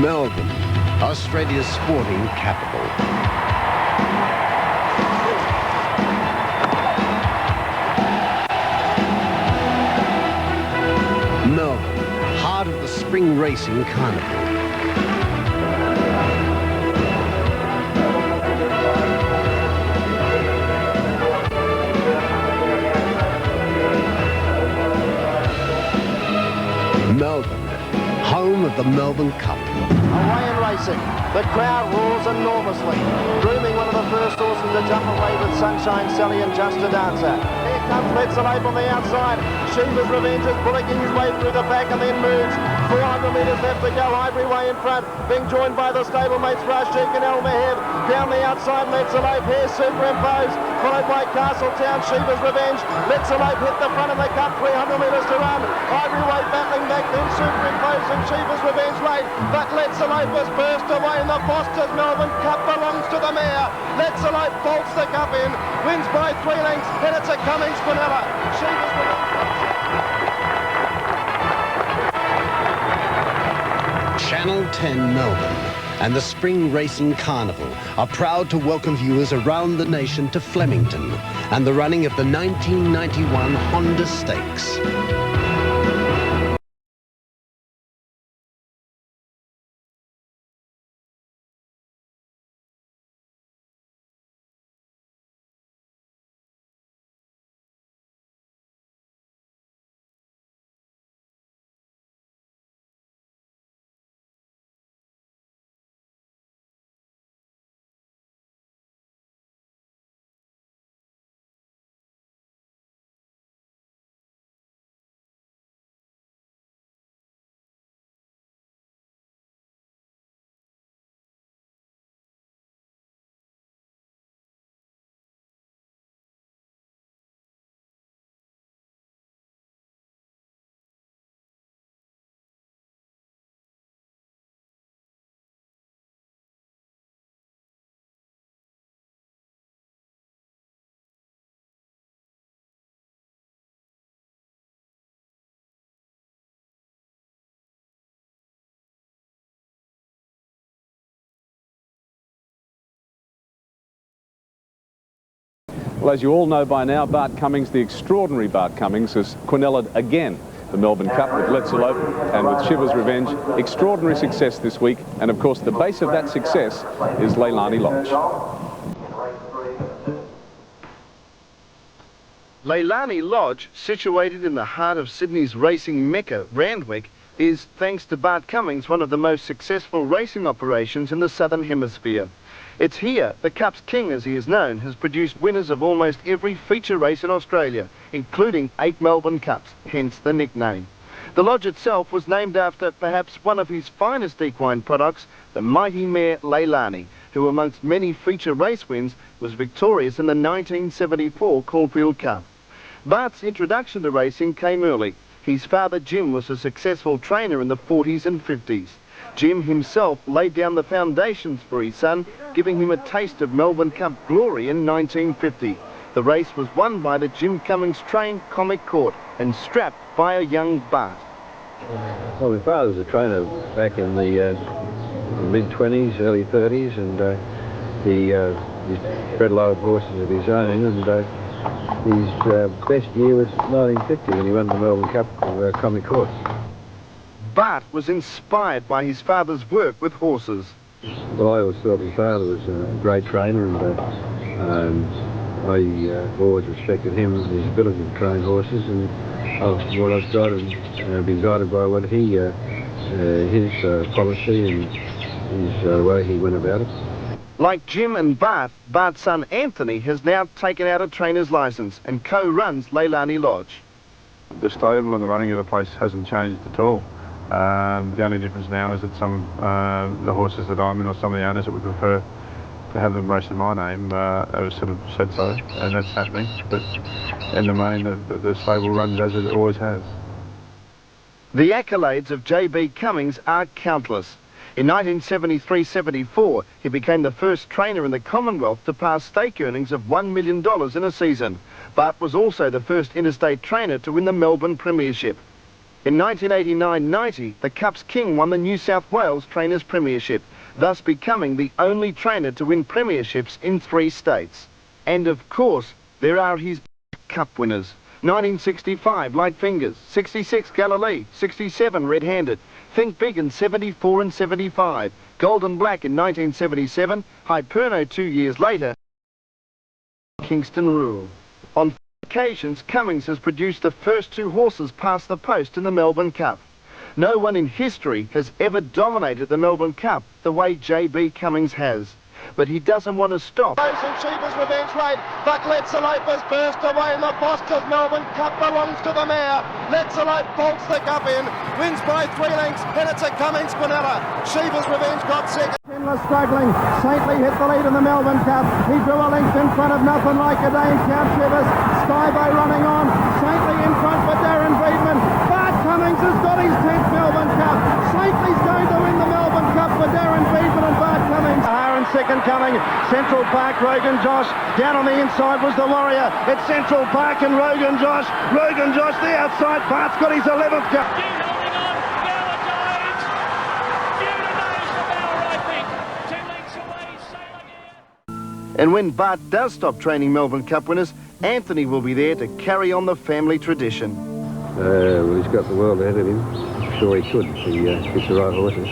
Melbourne, Australia's sporting capital. Melbourne, heart of the spring racing carnival. Melbourne, home of the Melbourne Cup. Away in racing, the crowd roars enormously, grooming one of the first horses to jump away with Sunshine Sally and Just a Dancer. Here comes Let's Alape on the outside. Shiva's Revenge is bullocking his way through the pack and then moves. 400 metres left to go, Ivory Way in front, being joined by the stablemates Rashik and El Mehev. Down the outside, Let's Alape, here superimposed, followed by Castletown, Shiva's Revenge. Let's Alape hit the front of the cup, 300 metres to run. Ivory Way battling back, then superimposed and Shiva's Revenge late, but Let's Alape was burst away and the Foster's Melbourne Cup belongs to the mare. Let's Alape bolts the cup in, wins by 3 lengths, and it's a Cummings Quinella. Shiva's Revenge. Channel 10 Melbourne and the Spring Racing Carnival are proud to welcome viewers around the nation to Flemington and the running of the 1991 Honda Stakes. Well, as you all know by now, Bart Cummings, the extraordinary Bart Cummings, has Quinellaed again the Melbourne Cup with Let's Elope and with Shiva's Revenge. Extraordinary success this week, and of course the base of that success is Leilani Lodge. Leilani Lodge, situated in the heart of Sydney's racing mecca, Randwick, is, thanks to Bart Cummings, one of the most successful racing operations in the Southern Hemisphere. It's here the Cup's King, as he is known, has produced winners of almost every feature race in Australia, including 8 Melbourne Cups, hence the nickname. The lodge itself was named after perhaps one of his finest equine products, the mighty mare Leilani, who amongst many feature race wins was victorious in the 1974 Caulfield Cup. Bart's introduction to racing came early. His father Jim was a successful trainer in the 40s and 50s. Jim himself laid down the foundations for his son, giving him a taste of Melbourne Cup glory in 1950. The race was won by the Jim Cummings trained Comic Court and strapped by a young Bart. Well, my father was a trainer back in the mid-20s, early 30s, and he bred a lot of horses of his own, and his best year was 1950 when he won the Melbourne Cup with Comic Court. Bart was inspired by his father's work with horses. Well, I always thought my father was a great trainer, and I always respected him and his ability to train horses, and what I've got and been guided by what he, his policy and his way he went about it. Like Jim and Bart, Bart's son Anthony has now taken out a trainer's licence and co-runs Leilani Lodge. The stable and the running of the place hasn't changed at all. The only difference now is that some the horses that I'm in, or some of the owners that would prefer to have them race in my name, have sort of said so, and that's happening. But in the main, the stable runs as it always has. The accolades of J.B. Cummings are countless. In 1973-74, he became the first trainer in the Commonwealth to pass stake earnings of $1 million in a season. Bart was also the first interstate trainer to win the Melbourne Premiership. In 1989-90, the Cup's king won the New South Wales Trainers Premiership, thus becoming the only trainer to win premierships in 3 states. And of course, there are his Cup winners. 1965, Light Fingers, 66, Galilee, 67, Red Handed, Think Big in 74 and 75, Golden Black in 1977, Hyperno 2 years later, Kingston Rule. On occasions, Cummings has produced the first 2 horses past the post in the Melbourne Cup. No one in history has ever dominated the Melbourne Cup the way JB Cummings has. But he doesn't want to stop. Sheba's Revenge Raid, but Let's Elope has burst away, and the Foster's Melbourne Cup belongs to the mare. Let's Elope bolts the Cup in, wins by 3 lengths, and it's a Cummings Quinella. Sheba's Revenge got second. Endless struggling, Saintly hit the lead in the Melbourne Cup. He drew a length in front of Nothing Like a Dame, Count Shivers. Skybow running on, Saintly in front for Darren Friedman. Bart Cummings has got his 10th Melbourne Cup. Saintly's going to win the Melbourne Cup for Darren Friedman and Bart Cummings. And second coming, Central Park, Rogan Josh. Down on the inside was the Warrior. It's Central Park and Rogan Josh. Rogan Josh, the outside. Bart's got his 11th Cup. And when Bart does stop training Melbourne Cup winners, Anthony will be there to carry on the family tradition. Well, he's got the world ahead of him. I'm sure he could if he gets the right horses.